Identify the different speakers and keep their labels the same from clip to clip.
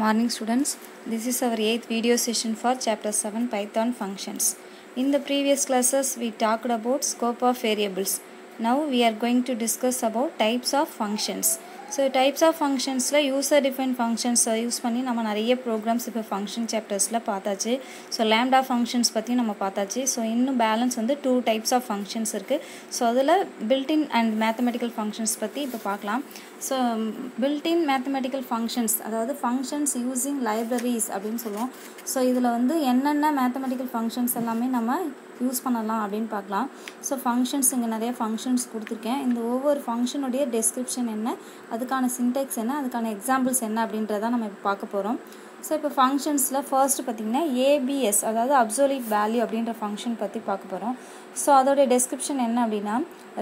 Speaker 1: Morning students, this is our 8th video session for Chapter 7 Python functions. In the previous classes we talked about scope of variables. Now we are going to discuss about types of functions. So types of functions la user defined functions use பண்ணி நம்ம நிறைய programs இப்ப function chaptersல பார்த்தாச்சு. So lambda functions பத்தி நம்ம பார்த்தாச்சு. So இன்னும் balance வந்து 2 types of functions இருக்கு. So அதுல built-in and mathematical functions பத்தி இப்ப பார்க்கலாம். So built-in mathematical functions அதாவது functions using libraries அப்படினு சொல்லுவோம். So இதுல வந்து என்னென்ன mathematical functions எல்லாமே நம்ம யூஸ் பண்ணலாம் அப்படினு பார்க்கலாம். So functions இங்க நிறைய functions கொடுத்திருக்கேன். இந்த ஒவ்வொரு function உடைய description என்ன, அதுக்கான syntax என்ன, அதுக்கான examples என்ன அப்படின்றத நம்ம இப்ப பார்க்க போறோம். So இப்போ functionsல first பாத்தீங்கன்னா ABS அதாவது absolute value அப்படிங்கற function பத்தி பார்க்க போறோம். So அதோட description என்ன அப்படினா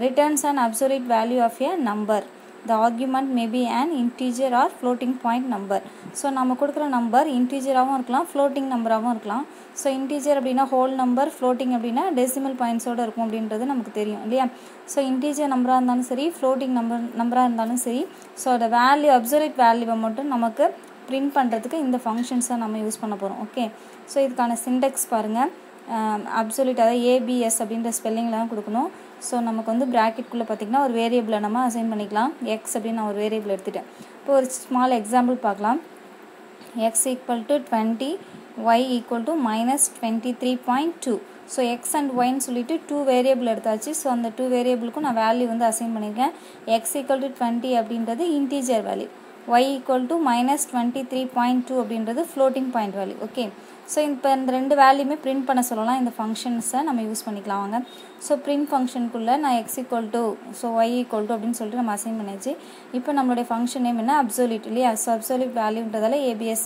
Speaker 1: returns an absolute value of a number. The argument may be an integer or floating point number. So நம்ம கொடுக்கிற number integer ஆவும் இருக்கலாம், floating number ஆவும் இருக்கலாம். So integer அப்படினா whole number, floating அப்படினா decimal points ஓட இருக்கும் அப்படின்றது நமக்கு தெரியும் இல்லையா? So integer number இருந்தாலும் சரி, floating number இருந்தாலும் சரி, so the value absolute value மட்டும் நமக்கு print பண்றதுக்கு இந்த functions நம்ம யூஸ் பண்ண போறோம். ஓகே. So இதுக்கான syntax பாருங்க. absolute அதாவது ABS அப்படிங்கற ஸ்பெல்லிங்ல தான் கொடுக்கணும். So நமக்கு வந்து bracket குள்ள பாத்தீங்கன்னா ஒரு வேரியபிளை நம்ம அசைன் பண்ணிக்கலாம். x அப்படி நான் ஒரு வேரியபிள் எடுத்துட்டேன். இப்போ ஒரு ஸ்மால் எக்ஸாம்பிள் பார்க்கலாம். x equal to 20, y equal to minus 23.2. So x and y ன்னு சொல்லிட்டு 2 வேரியபிள் எடுத்தாச்சு. So அந்த 2 வேரியபிளுக்கு நான் வேல்யூ வந்து அசைன் பண்ணிருக்கேன். x equal to 20 அப்படின்றது integer value. y equal to minus 23.2 அப்படின்றது floating point value. Okay. So இப்போ இந்த ரெண்டு வேல்யூமே print பண்ண சொல்லலாம். இந்த functions நம்ம யூஸ் பண்ணிக்கலாம் வாங்க. So print function குள்ள நான் x equal to so y equal to அப்படினு சொல்லிட்டு நம்ம அசைன் பண்ணியாச்சு. இப்போ நம்மளுடைய function நேம் என்ன absolute இல்லையா? So absolute valueன்றதால ABS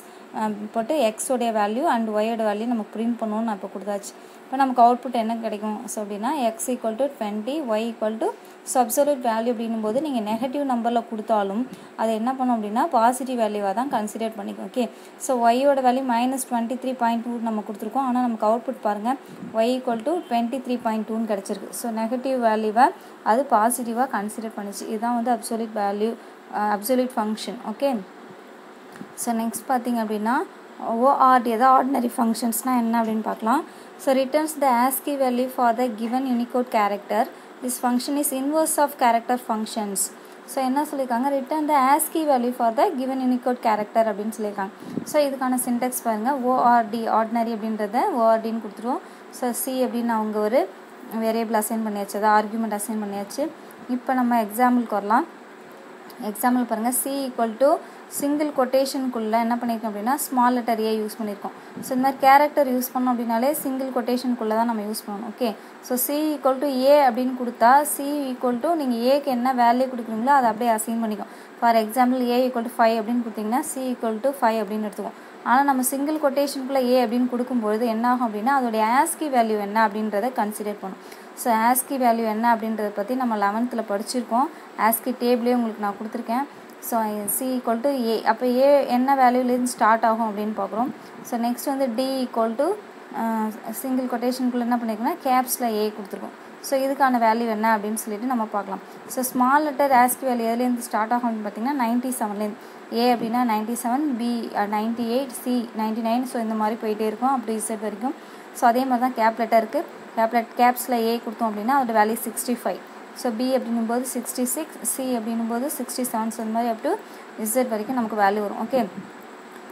Speaker 1: போட்டு x உடைய வேல்யூ and y உடைய வேல்யூ நம்ம print பண்ணனும் நான் இப்ப கொடுத்தாச்சு. இப்போ நமக்கு அவுட்புட் என்ன கிடைக்கும்? So அப்படினா x equal to 20, y equal to so absolute value அப்படினும்போது நீங்க நெகட்டிவ் நம்பர்ல கொடுத்தாலும் அது என்ன பண்ணும் அப்படினா பாசிட்டிவ் வேல்யூவா தான் கன்சிடர் பண்ணிக்கும். ஓகே. So y ஓட வேல்யூ -23.2 நம்ம கொடுத்திருக்கோம். ஆனா நமக்கு அவுட்புட் பாருங்க y equal to 23.2 ன்னு கிடைச்சிருக்கு. So நெகட்டிவ் வேல்யூவை அது பாசிட்டிவா கன்சிடர் பண்ணிச்சு. இதுதான் வந்து absolute value absolute function. Okay. So next பாத்தீங்க அப்படினா ORD அதாவது ordinary functionsனா என்ன அப்படினு பார்க்கலாம். So returns the ASCII value for the given Unicode character. This function is inverse of character functions. So என்ன சொல்லிருக்காங்க? return the ASCII value for the given Unicode character அப்படினு சொல்லிருக்காங்க. So இதுக்கான syntax பாருங்க. ORD ordinary அப்படின்றத ORD ன்னு கொடுத்துருவோம். So C அப்படினு அவங்க ஒரு வேரியபிள் அசைன் பண்ணியாச்சு. அத ஆர்குமென்ட் அசைன் பண்ணியாச்சு. இப்போ நம்ம எக்ஸாம்பிளுக்கு வரலாம். எக்ஸாம்பிள் பாருங்க. C equal to single quotation குள்ள என்ன பண்ணிருக்கோம் அப்படினா small letter a யூஸ் பண்ணிருக்கோம். சோ இந்த மாதிரி character யூஸ் பண்ணோம் அப்படினாலே single quotation குள்ள தான் நம்ம யூஸ் பண்ணனும். Okay. So c equal to a அப்படினு கொடுத்தா c equal to நீங்க a க்கு என்ன வேல்யூ கொடுக்குறீங்களோ அதை அப்படியே அசைன் பண்ணிக்கோங்க. For example a equal to 5 அப்படினு கொடுத்தீங்கன்னா c equal to 5 அப்படினு எடுத்துக்குவோம். ஆனா நம்ம single quotation குள்ள a அப்படினு கொடுக்கும்போது என்ன ஆகும் அப்படினா அதோட ASCII வேல்யூ என்ன அப்படின்றதை கன்சிடர் பண்ணும். சோ ASCII வேல்யூ என்ன அப்படின்றத பத்தி நம்ம 11th ல படிச்சிருக்கோம். ASCII டேபிளே உங்களுக்கு நான் கொடுத்திருக்கேன். So c equal to a அப்ப a என்ன வேல்யூல இருந்து ஸ்டார்ட் ஆகும் அப்படினு பார்க்கறோம். So next வந்து d equal to single quotation குள்ள என்ன பண்ணிருக்கோம்னா கேப்ஸ்ல a கொடுத்திருக்கோம். So இதுக்கான வேல்யூ என்ன அப்படினு சொல்லிட்டு நம்ம பார்க்கலாம். So small letter ASCII value எதுல இருந்து ஸ்டார்ட் ஆகும் பாத்தீங்கன்னா 97 ல இருந்து. a அப்படினா 97, b 98, c 99. So இந்த மாதிரி போயிட்டே இருக்கும் அப்படி z வரைக்கும். So அதே மாதிரி தான் கேப் லெட்டருக்கு கேப்ஸ்ல a கொடுத்தோம் அப்படினா அதோட value 65. So b அப்படினும்போது 66, c அப்படினும்போது 67. So இந்த மாதிரி up to z வரைக்கும் நமக்கு வேல்யூ வரும். ஓகே.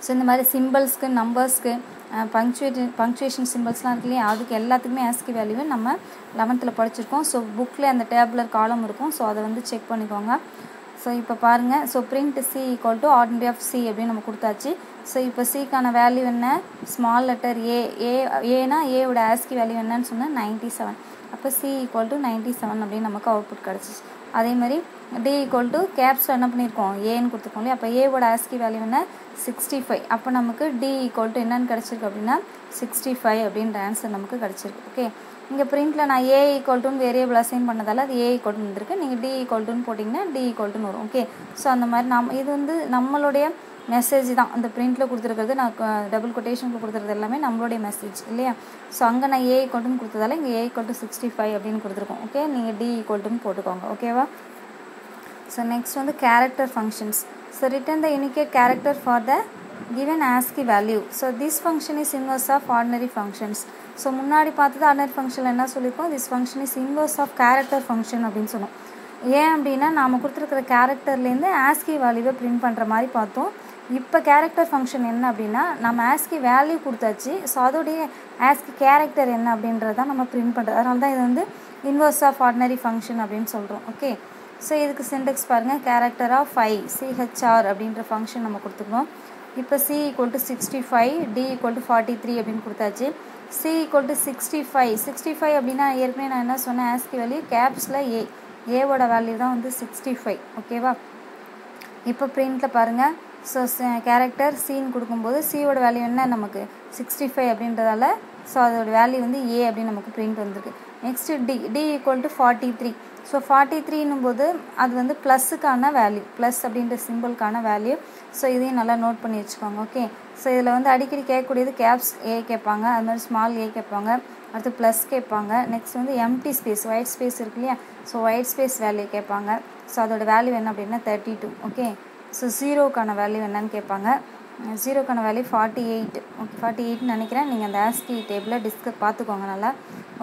Speaker 1: So இந்த மாதிரி சிம்பல்ஸ்க்கு நம்பர்ஸ்க்கு பங்க்சுவேஷன் சிம்பல்ஸ்லாம் இருக்கு இல்லையா அதுக்கு எல்லாத்துக்குமே ASCII வேல்யூவை நம்ம 11th ல படிச்சிருக்கோம். ஸோ புக்கில் அந்த டேபுலர் காலம் இருக்கும். ஸோ அதை வந்து செக் பண்ணிக்கோங்க. ஸோ இப்போ பாருங்கள். So print c equal to ordinary of c அப்படின்னு நம்ம கொடுத்தாச்சு. ஸோ இப்போ சிக்கான வேல்யூ என்ன? ஸ்மால் லெட்டர் ஏனா ஏவோட ASCII வேல்யூ என்னன்னு சொன்னால் 97. அப்போ c equal to 97 அப்படின்னு நமக்கு அவுட்புட் கிடச்சிச்சு. அதே மாதிரி d equal to கேப்ஸில் என்ன பண்ணியிருக்கோம் ஏன்னு கொடுத்துருக்கோம் இல்லையா. அப்போ ஏவோட ASCII வேல்யூ என்ன? 65. அப்போ நமக்கு d equal to என்னன்னு கிடச்சிருக்கு அப்படின்னா 65 அப்படின்ற ஆன்சர் நமக்கு கிடச்சிருக்கு. ஓகே. இங்கே பிரிண்டில் நான் a equal to variable assign பண்ணதால் அது a equal to வந்திருக்கு. நீங்கள் d equal to போட்டிங்கன்னா d equal to வரும். ஓகே. ஸோ அந்த மாதிரி இது வந்து நம்மளுடைய மெசேஜ் தான். அந்த பிரிண்ட்டில் கொடுத்துருக்கிறது நான் டபுள் கொட்டேஷனுக்கு கொடுத்துருக்கிறது எல்லாமே நம்மளுடைய மெசேஜ் இல்லையா. ஸோ அங்கே நான் a equal to கொடுத்ததால இங்கே a equal to 65 அப்படின்னு கொடுத்துருக்கோம். ஓகே. நீங்கள் d equal to போட்டுக்கோங்க. ஓகேவா. ஸோ நெக்ஸ்ட் வந்து character functions. So return the Unicode character for the given ASCII value. So this function is inverse of ordinary functions. So முன்னாடி பார்த்தது ordinary function என்ன சொல்லிருக்கோம், this function is inverse of character function அப்படின்னு சொன்னோம். ஏன் அப்படின்னா நாம கொடுத்துருக்கிற கேரக்டர்லேருந்து ASCII வேல்யூவை பிரிண்ட் பண்ணுற மாதிரி பார்த்தோம். இப்போ கேரக்டர் ஃபங்க்ஷன் என்ன அப்படின்னா நம்ம ASCII வேல்யூ கொடுத்தாச்சு, ஸோ அதோடைய ASCII கேரக்டர் என்ன அப்படின்றதான் நம்ம பிரிண்ட் பண்ணுறது. அதனால தான் இது வந்து இன்வர்ஸ் ஆஃப் ஆர்டினரி ஃபங்க்ஷன் அப்படின்னு சொல்கிறோம். ஓகே, ஸோ இதுக்கு சின்டெக்ஸ் பாருங்கள், கேரக்டர் ஆஃப் 5 CHR அப்படின்ற ஃபங்க்ஷன் நம்ம கொடுத்துக்கணும். இப்போ C = 65, D = 43 அப்படின்னு கொடுத்தாச்சு. C = 65 அப்படின்னா ஏற்கனவே நான் என்ன சொன்னேன், ASCII வேல்யூ கேப்ஸில் ஏவோட வேல்யூ தான் வந்து 65. ஓகேவா, இப்போ பிரிண்டில் பாருங்கள். ஸோ கேரக்டர் சீன் கொடுக்கும்போது சியோட வேல்யூ என்ன நமக்கு 65 அப்படின்றதால ஸோ அதோட வேல்யூ வந்து ஏ அப்படின்னு நமக்கு பிரிண்ட் வந்திருக்கு. Next D = 43. ஸோ 43ன்னும் போது அது வந்து ப்ளஸ்ஸுக்கான வேல்யூ, ப்ளஸ் அப்படின்ற சிம்பிளுக்கான வேல்யூ. ஸோ இதையும் நல்லா நோட் பண்ணி வச்சுக்கோங்க. ஓகே, ஸோ இதில் வந்து அடிக்கடி கேட்கக்கூடியது கேப்ஸ் ஏ கேட்பாங்க, அது மாதிரி ஸ்மால் ஏ கேட்பாங்க, அடுத்து ப்ளஸ் கேட்பாங்க. நெக்ஸ்ட் வந்து எம்டி ஸ்பேஸ், ஒயிட் ஸ்பேஸ் இருக்கு இல்லையா, ஸோ ஒயிட் ஸ்பேஸ் வேல்யூ கேட்பாங்க. ஸோ அதோட வேல்யூ என்ன அப்படின்னா 32. ஓகே, ஸோ ஜீரோக்கான வேல்யூ என்னன்னு கேட்பாங்க. ஜீரோக்கான வேல்யூ 48. ஓகே, 48ன்னு நினைக்கிறேன். நீங்கள் அந்த ASCII டேபிளில் பார்த்துக்கோங்க நல்லா.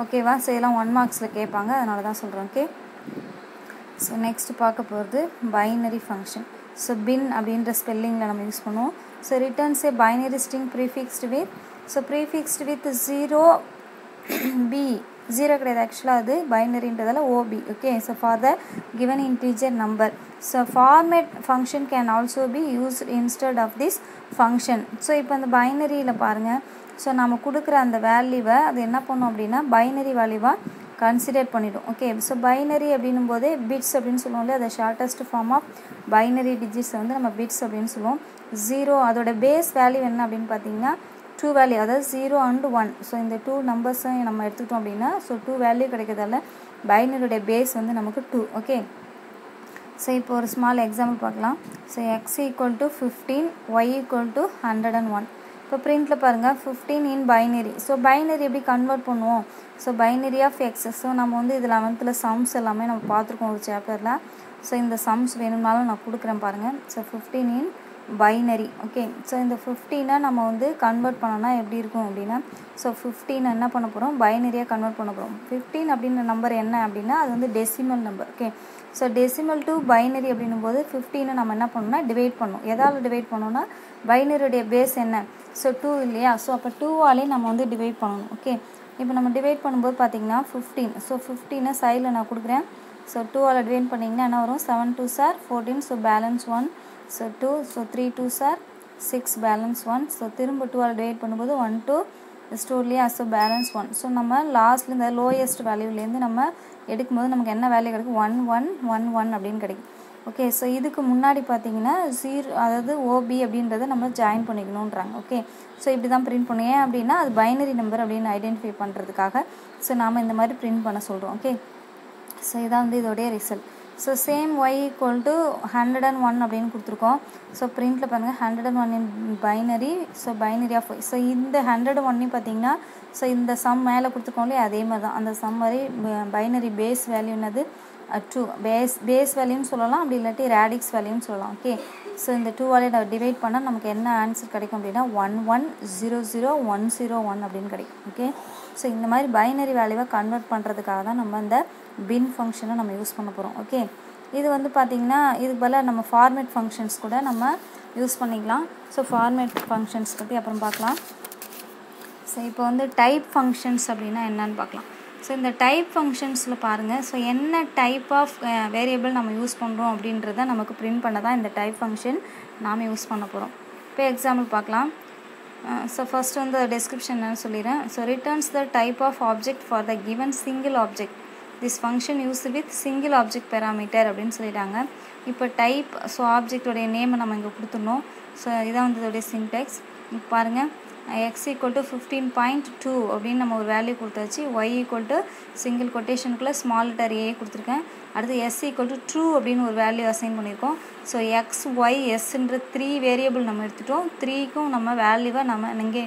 Speaker 1: ஓகேவா, ஸோ இதெல்லாம் 1 மார்க்ஸில் கேட்பாங்க, அதனால தான் சொல்கிறேன். ஓகே, ஸோ நெக்ஸ்ட் பார்க்க போகிறது பைனரி ஃபங்க்ஷன். ஸோ பின் அப்படின்ற ஸ்பெல்லிங்கில் நம்ம யூஸ் பண்ணுவோம். So returns a binary string prefixed with, so prefixed with 0 B, 0 கிடையாது ஆக்சுவலாக, அது பைனரின்றதால OB. Okay, so for the given integer number. So format function can also be used instead of this function. So இப்போ அந்த பைனரியில் பாருங்கள், so நம்ம கொடுக்குற அந்த வேல்யூவை அது என்ன பண்ணோம் அப்படின்னா பைனரி வேல்யூவாக கன்சிடர் பண்ணிவிடும். ஓகே, ஸோ பைனரி அப்படின்னும் போதே பிட்ஸ் அப்படின்னு சொல்லுவோம் இல்லையா, அந்த ஷார்ட்டஸ்ட் ஃபார்ம் ஆஃப் பைனரி டிஜிட்ஸை வந்து நம்ம பிட்ஸ் அப்படின்னு சொல்லுவோம். 0 அதோட பேஸ் வேல்யூ என்ன அப்படின்னு பார்த்தீங்கன்னா 2 வேல்யூ, அதாவது 0 and 1. ஸோ இந்த 2 நம்பர்ஸை நம்ம எடுத்துக்கிட்டோம் அப்படின்னா ஸோ 2 வேல்யூ கிடைக்கிறதால பைனரியோடைய பேஸ் வந்து நமக்கு 2. ஓகே, ஸோ இப்போ ஒரு ஸ்மால் எக்ஸாம்பிள் பார்க்கலாம். So x = 15, y = 101. இப்போ பிரிண்டில் பாருங்கள் 15 இன் பைனரி. ஸோ பைனரி எப்படி கன்வெர்ட் பண்ணுவோம், so binary of x. So நம்ம வந்து இது 11th சம்ஸ் எல்லாமே நம்ம பார்த்துருக்கோம் ஒரு சாப்டரில். ஸோ இந்த சம்ஸ் வேணும்னாலும் நான் கொடுக்குறேன் பாருங்கள். So 15 in binary. Okay, so இந்த 15 நம்ம வந்து கன்வெர்ட் பண்ணோன்னா எப்படி இருக்கும் அப்படின்னா ஸோ 15 என்ன பண்ண போகிறோம், பைனரியாக கன்வெர்ட் பண்ண போகிறோம். 15 அப்படின்ற நம்பர் என்ன அப்படின்னா அது வந்து decimal number. Okay, so decimal to binary அப்படின்னும் போது 15 நம்ம என்ன பண்ணணும்னா டிவைட் பண்ணணும். எதால் டிவைட் பண்ணோன்னா பைனரியுடைய பேஸ் என்ன, ஸோ 2 இல்லையா, ஸோ அப்போ 2ஆலே நம்ம வந்து டிவைட் பண்ணணும். ஓகே, இப்போ நம்ம டிவைட் பண்ணும்போது பார்த்தீங்கன்னா 15. ஸோ 15 சைடில் நான் கொடுக்குறேன். ஸோ 2ஆல் டிவைட் பண்ணிங்கன்னா என்ன வரும், 7 2s are 14, so balance 1. So 2, so 3 2s are 6, balance 1. So திரும்ப 2ஆல் டிவைட் பண்ணும்போது 1 2 ஸ்டோர்லையா, ஸோ பேலன்ஸ் 1. ஸோ நம்ம லாஸ்ட்டில் இந்த லோயஸ்ட் வேல்யூலேருந்து நம்ம எடுக்கும்போது நமக்கு என்ன வேல்யூ கிடைக்கும், 1 1 1 1 அப்படின்னு கிடைக்கும். ஓகே, ஸோ இதுக்கு முன்னாடி பார்த்தீங்கன்னா 0, அதாவது OB அப்படின்றத நம்ம ஜாயின் பண்ணிக்கணுன்றாங்க. ஓகே, ஸோ இப்படி தான் பிரிண்ட் பண்ணுவோம். ஏன் அப்படின்னா அது பைனரி நம்பர் அப்படின்னு ஐடென்டிஃபை பண்ணுறதுக்காக ஸோ நாம் இந்த மாதிரி பிரிண்ட் பண்ண சொல்கிறோம். ஓகே, ஸோ இதான் வந்து இதோடைய ரிசல்ட். ஸோ சேம் y = 101 அப்படின்னு கொடுத்துருக்கோம். ஸோ பிரிண்டில் பாருங்கள் 101 in binary, so binary of y. So இந்த 101 பார்த்தீங்கன்னா ஸோ இந்த சம் மேலே கொடுத்துருக்கோம் இல்லையா, அதே மாதிரி தான் அந்த சம் மாதிரி பைனரி பேஸ் வேல்யூ என்னது 2. பேஸ் வேல்யூன்னு சொல்லலாம், அப்படி இல்லாட்டி ரேடிக்ஸ் வேல்யூன்னு சொல்லலாம். ஓகே, ஸோ இந்த 2ஆலே டிவைட் பண்ணால் நமக்கு என்ன ஆன்சர் கிடைக்கும் அப்படின்னா 11000101 அப்படின்னு கிடைக்கும். ஓகே, ஸோ இந்த மாதிரி பைனரி வேல்யூவை கன்வெர்ட் பண்ணுறதுக்காக தான் நம்ம இந்த பின் ஃபங்க்ஷனை நம்ம யூஸ் பண்ண போகிறோம். ஓகே, இது வந்து பார்த்திங்கன்னா இதுக்கு பதிலாக நம்ம ஃபார்மேட் ஃபங்க்ஷன்ஸ் கூட நம்ம யூஸ் பண்ணிக்கலாம். ஸோ ஃபார்மேட் ஃபங்க்ஷன்ஸ் பற்றி அப்புறம் பார்க்கலாம். ஸோ இப்போ வந்து டைப் ஃபங்க்ஷன்ஸ் அப்படின்னா என்னன்னு பார்க்கலாம். ஸோ இந்த டைப் ஃபங்க்ஷன்ஸில் பாருங்கள், ஸோ என்ன டைப் ஆஃப் வேரியபிள் நம்ம யூஸ் பண்ணுறோம் அப்படின்றத நமக்கு பிரிண்ட் பண்ண தான் இந்த டைப் ஃபங்க்ஷன் நாம் யூஸ் பண்ண போகிறோம். இப்போ எக்ஸாம்பிள் பார்க்கலாம். ஸோ ஃபர்ஸ்ட் வந்து டெஸ்கிரிப்ஷன் என்னன்னு சொல்லிடுறேன். So returns the type of object for the given single object. This function use with single object parameter அப்படின்னு சொல்லிட்டாங்க. இப்போ டைப், ஸோ ஆப்ஜெக்டோடைய நேமை நம்ம இங்கே கொடுத்துடணும். ஸோ இதான் வந்து இதோடைய சின்டெக்ஸ். இப்போ பாருங்கள், x = 15.2 அப்படின்னு நம்ம ஒரு வேல்யூ கொடுத்தாச்சு. y சிங்கிள் கொட்டேஷனுக்குள்ளே ஸ்மால் லெட்டர் a கொடுத்துருக்கேன். அடுத்து s = true அப்படின்னு ஒரு வேல்யூ அசைன் பண்ணியிருக்கோம். ஸோ x y sன்ற 3 வேரியபிள் நம்ம எடுத்துட்டோம். 3க்கும் நம்ம வேல்யூவை நம்ம இங்கே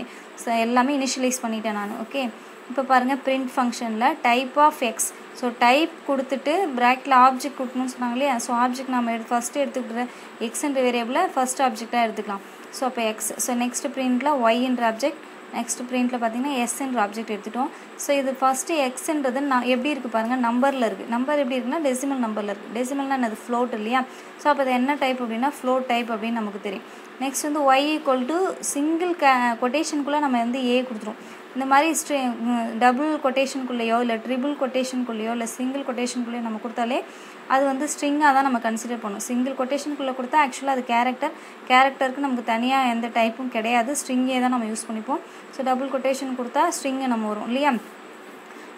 Speaker 1: எல்லாமே இனிஷியலைஸ் பண்ணிட்டேன் நான். ஓகே, இப்போ பாருங்கள் பிரிண்ட் ஃபங்க்ஷனில் type of x. So type கொடுத்துட்டு ப்ராக்கெட்டில் ஆப்ஜெக்ட் கொடுக்கணும்னு சொன்னாங்க இல்லையா. ஸோ ஆப்ஜெக்ட் நம்ம ஃபஸ்ட்டு எடுத்துக்கிட்டு எக்ஸ்ன்ற வேரியபிளை ஃபஸ்ட் ஆப்ஜெக்டாக எடுத்துக்கலாம். ஸோ அப்போ எக்ஸ். ஸோ நெக்ஸ்ட் பிரிண்டில் ஒய்ன்ற ஆப்ஜெக்ட், நெக்ஸ்ட் பிரிண்டில் பார்த்தீங்கன்னா எஸ்ன்ற ஆப்ஜெக்ட் எடுத்துட்டோம். ஸோ இது ஃபஸ்ட்டு எக்ஸ்ன்றது நான் எப்படி இருக்குது பாருங்கள், நம்பரில் இருக்குது. நம்பர் எப்படி இருக்குன்னா டெசிமல் நம்பரில் இருக்குது. டெசிமல்னால் அது ஃப்ளோட் இல்லையா? ஸோ அப்போ அது என்ன டைப் அப்படின்னா ஃப்ளோட் டைப் அப்படின்னு நமக்கு தெரியும். நெக்ஸ்ட் வந்து ஒய் ஈக்குவல் டு சிங்கிள் கொட்டேஷனுக்குள்ளே நம்ம வந்து ஏ கொடுத்துரும். இந்த மாதிரி டபுள் கொட்டேஷனுக்குள்ளேயோ இல்லை ட்ரிபிள் கொட்டேஷனுக்குள்ளேயோ இல்லை சிங்கிள் கொட்டேஷனுக்குள்ளேயோ நம்ம கொடுத்தாலே அது வந்து ஸ்ட்ரிங்காக தான் நம்ம கன்சிடர் பண்ணணும். சிங்கிள் கொட்டேஷனுக்குள்ளே கொடுத்தா ஆக்சுவலாக அது கேரக்டருக்கு நமக்கு தனியாக எந்த டைப்பும் கிடையாது, ஸ்ட்ரிங்கே தான் நம்ம யூஸ் பண்ணிப்போம். ஸோ டபுள் கொட்டேஷன் கொடுத்தா ஸ்ட்ரிங்கு நம்ம வரும் இல்லையா?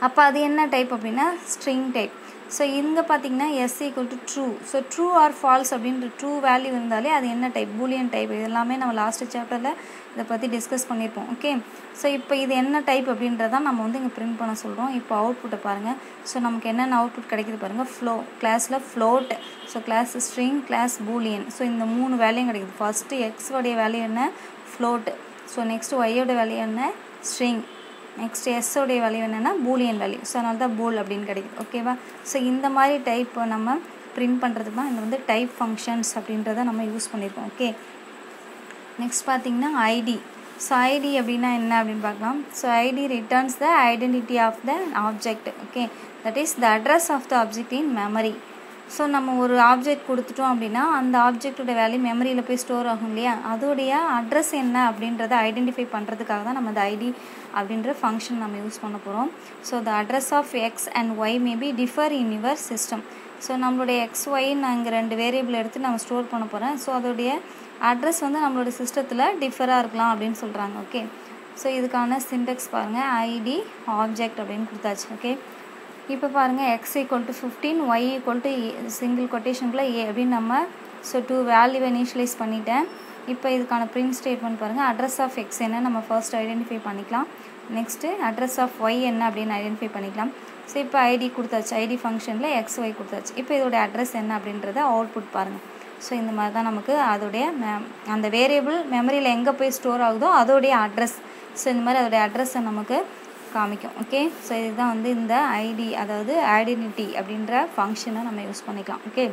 Speaker 1: அப்போ அது என்ன டைப் அப்படின்னா ஸ்ட்ரிங் டைப். ஸோ இங்கே பார்த்தீங்கன்னா s equal to true. So true or false அப்படின்ற ட்ரூ வேல்யூ இருந்தாலே அது என்ன டைப், பூலியன் டைப். இது எல்லாமே நம்ம லாஸ்ட் சாப்டரில் இதை பற்றி டிஸ்கஸ் பண்ணியிருப்போம். ஓகே, ஸோ இப்போ இது என்ன டைப் அப்படின்றதான் நம்ம வந்து இங்கே பிரிண்ட் பண்ண சொல்கிறோம். இப்போ அவுட்புட்டை பாருங்கள். ஸோ நமக்கு என்னென்ன அவுட்புட் கிடைக்குது பாருங்கள். கிளாஸில் float, so class string, class boolean. So இந்த 3 வேல்யூயும் கிடைக்குது. ஃபஸ்ட்டு எக்ஸோடைய வேல்யூ என்ன, ஃப்ளோட். ஸோ நெக்ஸ்ட்டு ஒய்யோட வேல்யூ என்ன, ஸ்ட்ரிங். நெக்ஸ்ட் எஸ்ஸோடைய வேல்யூ என்னென்னா பூலியன் வேல்யூ. ஸோ அதனால தான் பூல் அப்படின்னு கிடைக்குது. ஓகேவா? ஸோ இந்த மாதிரி டைப் நம்ம பிரிண்ட் பண்ணுறதுக்கு தான் இந்த வந்து டைப் ஃபங்க்ஷன்ஸ் அப்படின்றத நம்ம யூஸ் பண்ணியிருக்கோம். ஓகே, நெக்ஸ்ட் பார்த்திங்கன்னா ஐடி. ஸோ ஐடி அப்படின்னா என்ன அப்படின்னு பார்க்கலாம். So ID returns the identity of the object. Okay, that is the address of the object in memory. So நம்ம ஒரு ஆப்ஜெக்ட் கொடுத்துட்டோம் அப்படின்னா அந்த ஆப்ஜெக்டோட வேல்யூ மெமரியில் போய் ஸ்டோர் ஆகும் இல்லையா? அதோடைய அட்ரஸ் என்ன அப்படின்றத ஐடென்டிஃபை பண்ணுறதுக்காக தான் நம்ம அந்த ஐடி அப்படின்ற ஃபங்க்ஷன் நம்ம யூஸ் பண்ண போகிறோம். So the address of x and y maybe differ in your system. So நம்மளுடைய எக்ஸ் ஒய் நான் இங்கே 2 வேரியபிள் எடுத்து நம்ம ஸ்டோர் பண்ண போகிறேன். ஸோ அதோடைய அட்ரஸ் வந்து நம்மளோட சிஸ்டத்தில் டிஃபராக இருக்கலாம் அப்படின்னு சொல்கிறாங்க. ஓகே, ஸோ இதுக்கான சின்டெக்ஸ் பாருங்கள். ஐடி ஆப்ஜெக்ட் அப்படின்னு கொடுத்தாச்சு. ஓகே, இப்போ பாருங்கள் X equal to 15, Y equal to single கொட்டேஷனுக்குள்ளே ஏ அப்படின்னு நம்ம 2 வேல்யூவை இனிஷியலைஸ் பண்ணிட்டேன். இப்போ இதுக்கான பிரிண்ட் ஸ்டேட்மெண்ட் பாருங்கள். அட்ரஸ் ஆஃப் எக்ஸ் என்ன நம்ம ஃபர்ஸ்ட் ஐடென்டிஃபை பண்ணிக்கலாம். நெக்ஸ்ட்டு அட்ரஸ் ஆஃப் ஒய் என்ன அப்படின்னு ஐடென்டிஃபை பண்ணிக்கலாம். ஸோ இப்போ ஐடி கொடுத்தாச்சு, ஐடி ஃபங்க்ஷனில் எக்ஸ் ஒய் கொடுத்தாச்சு. இப்போ இதோடைய அட்ரஸ் என்ன அப்படின்றத அவுட்புட் பாருங்கள். ஸோ இந்த மாதிரி தான் நமக்கு அதோடைய அந்த வேரியபிள் மெமரியில் எங்கே போய் ஸ்டோர் ஆகுதோ அதோடைய அட்ரஸ். ஸோ இந்த மாதிரி அதோடைய அட்ரஸை நமக்கு காமிக்கும். ஓகே, ஸோ இதுதான் வந்து இந்த ஐடி, அதாவது ஐடென்டிட்டி அப்படின்ற ஃபங்க்ஷனை நம்ம யூஸ் பண்ணிக்கலாம். ஓகே,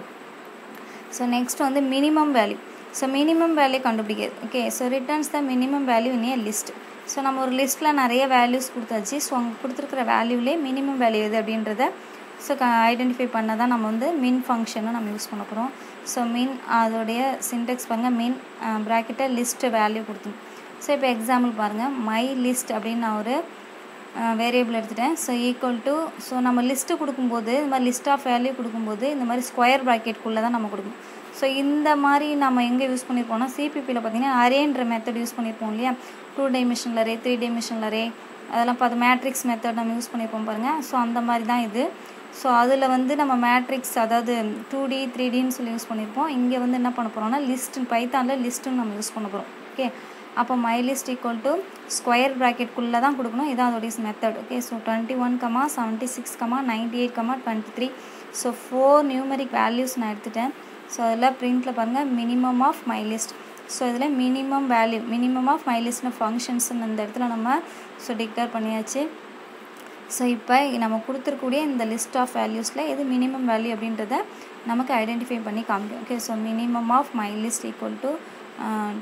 Speaker 1: ஸோ நெக்ஸ்ட் வந்து minimum value. So minimum value கண்டுபிடிக்கிறது. Okay, so returns the minimum value in a list. So நம்ம ஒரு லிஸ்ட்டில் நிறைய வேல்யூஸ் கொடுத்தாச்சு. ஸோ அங்கே கொடுத்துருக்குற வேல்யூவிலே மினிமம் வேல்யூ எது அப்படின்றத ஸோ ஐடென்டிஃபை பண்ண தான் நம்ம வந்து மின் ஃபங்க்ஷனை நம்ம யூஸ் பண்ண போகிறோம். ஸோ மின் அதோடைய சின்டெக்ஸ் பாருங்கள். மின் ப்ராக்கெட்டை லிஸ்ட்டு வேல்யூ கொடுத்துரும். ஸோ இப்போ எக்ஸாம்பிள் பாருங்கள். மை லிஸ்ட் அப்படின்னு நான் ஒரு வேரியபிள் எடுத்துட்டேன். ஸோ ஈக்குவல் டு, ஸோ நம்ம லிஸ்ட்டு கொடுக்கும்போது இந்த மாதிரி லிஸ்ட் ஆஃப் வேல்யூ கொடுக்கும்போது இந்த மாதிரி ஸ்கொயர் ப்ராக்கெட்குள்ளே தான் நம்ம கொடுக்கணும். ஸோ இந்த மாதிரி நம்ம எங்கே யூஸ் பண்ணியிருப்போம்னா சிபிபியில் பார்த்திங்கன்னா அரேன்ற மெத்தட் யூஸ் பண்ணியிருப்போம் இல்லையா? 2 டைமென்ஷனல் அரே, 3 டைமென்ஷனல் அரே, அதெல்லாம் பார்த்து மேட்ரிக்ஸ் மெத்தட் நம்ம யூஸ் பண்ணியிருப்போம் பாருங்கள். ஸோ அந்த மாதிரி தான் இது. ஸோ அதில் வந்து நம்ம மேட்ரிக்ஸ் அதாவது 2D 3Dன்னு சொல்லி யூஸ் பண்ணியிருப்போம். இங்கே வந்து என்ன பண்ண போகிறோம்னா லிஸ்ட்டு, பைத்தானில் லிஸ்ட்டுன்னு நம்ம யூஸ் பண்ண போகிறோம். ஓகே, அப்போ my list equal to square ப்ராக்கெட்குள்ளே தான் கொடுக்கணும். இதான் அதோடைய method. Okay, so 21, 76, 98, 23. So 4 numeric values நான் எடுத்துட்டேன். ஸோ அதில் பிரிண்டில் பாருங்கள் minimum of my list. So இதில் minimum value, minimum of my லிஸ்ட்னு ஃபங்க்ஷன்ஸ்ன்னு இந்த இடத்துல நம்ம டிக்ளேர் பண்ணியாச்சு. ஸோ இப்போ நம்ம கொடுத்துருக்கூடிய இந்த லிஸ்ட் ஆஃப் வேல்யூஸில் எது மினிமம் வேல்யூ அப்படின்றத நமக்கு ஐடென்டிஃபை பண்ணி காமிக்கும். Okay, so minimum of my list equal to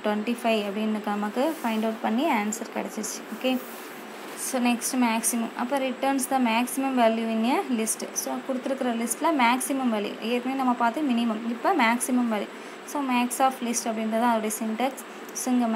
Speaker 1: 25 அப்படின்னு நமக்கு ஃபைண்ட் அவுட் பண்ணி ஆன்சர் கிடச்சிச்சு. Okay, so next maximum. அப்போ returns the maximum value in a list. So கொடுத்துருக்குற லிஸ்ட்டில் மேக்ஸிமம் வேல்யூ ஏற்கனவே நம்ம பார்த்து மினிமம், இப்போ maximum value. So max of list அப்படின்றது அதோடைய சின்டெக்ஸ். ஸோ இங்கே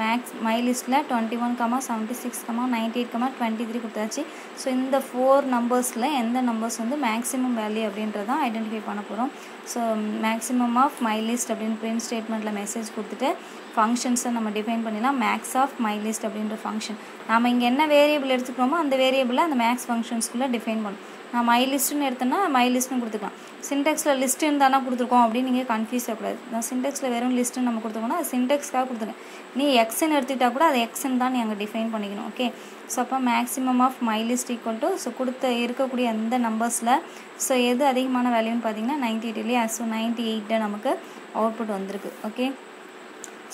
Speaker 1: மை லிஸ்ட்டில் 21, 76, 98, 23 கொடுத்தாச்சு. ஸோ இந்த 4 நம்பர்ஸில் எந்த நம்பர்ஸ் வந்து மேக்ஸிமம் வேல்யூ அப்படின்றதான் ஐடென்டிஃபை பண்ண போகிறோம். So maximum of my list அப்படின்னு பிரிண்ட் ஸ்டேட்மெண்ட்டில் மெசேஜ் கொடுத்துட்டு ஃபங்க்ஷன்ஸை நம்ம டிஃபைன் பண்ணிடலாம். மேக்ஸ் ஆஃப் மை லிஸ்ட் அப்படின்ற ஃபங்க்ஷன் நம்ம இங்கே என்ன வேரியபிள் எடுத்துக்கிறோமோ அந்த வேரியபிளை அந்த மேக்ஸ் ஃபங்க்ஷன்ஸ்குள்ளே டிஃபைன் பண்ணணும். நான் மை லிஸ்ட்டுன்னு எடுத்தேன்னா மை லிஸ்ட்டுன்னு கொடுத்துக்கலாம். சின்டெக்ஸில் லிஸ்ட்டுன்னு தானே கொடுத்துருக்கோம் அப்படின்னு நீங்கள் கன்ஃபியூஸ் ஆகக்கூடாது. நான் சின்டெக்ஸில் வெறும் லிஸ்ட்டுன்னு நம்ம கொடுத்துருக்கோம்னா அது சின்டெக்ஸ்க்காக கொடுத்துருங்க. நீ எக்ஸ்ன்னு எடுத்துக்கிட்டால் கூட அது எக்ஸ்ன்னு தான் நீங்கள் டிஃபைன் பண்ணிக்கணும். ஓகே, ஸோ அப்போ maximum of my list equal to so இருக்கக்கூடிய அந்த நம்பர்ஸில் ஸோ எது அதிகமான வேல்யூன்னு பார்த்தீங்கன்னா 98 இல்லையா? ஸோ 98 நமக்கு அவுட்புட் வந்திருக்கு. ஓகே,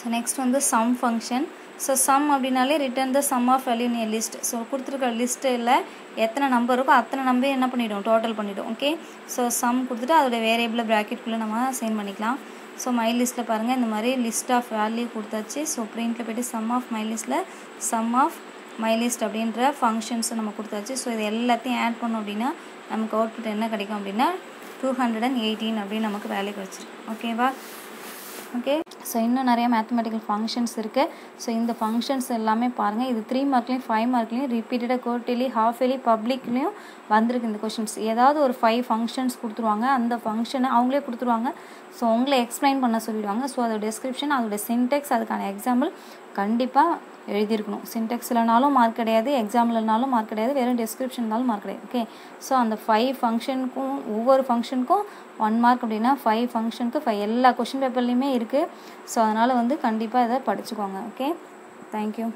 Speaker 1: ஸோ நெக்ஸ்ட் வந்து சம் ஃபங்க்ஷன். ஸோ சம் அப்படின்னாலே return the sum of value in a list. So கொடுத்துருக்க லிஸ்ட்டில் எத்தனை நம்பர் இருக்கோ அத்தனை நம்பர் என்ன பண்ணிவிடும், டோட்டல் பண்ணிவிடும். ஓகே, ஸோ சம் கொடுத்துட்டு அதோடைய வேரியபிளை ப்ராக்கெட்குள்ளே நம்ம சைன் பண்ணிக்கலாம். ஸோ மை லிஸ்ட்டில் பாருங்கள் இந்த மாதிரி லிஸ்ட் ஆஃப் வேல்யூ கொடுத்தாச்சு. ஸோ பிரிண்ட்டில் போய்ட்டு சம் ஆஃப் மை லிஸ்ட்டில் சம் ஆஃப் மை லிஸ்ட் அப்படின்ற ஃபங்க்ஷன்ஸை நம்ம கொடுத்தாச்சு. ஸோ இது எல்லாத்தையும் ஆட் பண்ணோம் அப்படின்னா நமக்கு அவுட்புட் என்ன கிடைக்கும் அப்படின்னா 218 அப்படின்னு நமக்கு வேல்யூ கிடச்சிருக்கு. ஓகேவா? ஓகே, ஸோ இன்னும் நிறைய மேத்தமெட்டிக்கல் ஃபங்க்ஷன்ஸ் இருக்குது. ஸோ இந்த ஃபங்க்ஷன்ஸ் எல்லாமே பாருங்கள். இது 3 மார்க்லேயும் 5 மார்க்லேயும் ரிப்பீட்டடாக குவார்ட்டர்லி ஹாஃப் இயர்லி பப்ளிக்லேயும் வந்திருக்கு இந்த கொஷின்ஸ். ஏதாவது ஒரு 5 ஃபங்க்ஷன்ஸ் கொடுத்துருவாங்க. அந்த ஃபங்க்ஷனை அவங்களே கொடுத்துருவாங்க. ஸோ உங்களை எக்ஸ்பிளைன் பண்ண சொல்லிடுவாங்க. ஸோ அதோட டிஸ்கிரிப்ஷன், அதோட சின்டெக்ஸ், அதுக்கான எக்ஸாம்பிள் கண்டிப்பாக எழுதியிருக்கணும். சின்டெக்ஸ் இல்லைனாலும் மார்க் கிடையாது, எக்ஸாம்பிள் இல்லைனாலும் மார்க் கிடையாது, வெறும் டிஸ்கிரிப்ஷன் இருந்தாலும் மார்க் கிடையாது. ஓகே, ஸோ அந்த 5 ஃபங்க்ஷனுக்கும் ஒவ்வொரு ஃபங்க்ஷனுக்கும் 1 மார்க் அப்படின்னா 5 ஃபங்க்ஷனுக்கு 5 எல்லா கொஷின் பேப்பர்லேயுமே இருக்குது. ஸோ அதனால் கண்டிப்பாக இதை படிச்சுக்கோங்க. Okay, thank you.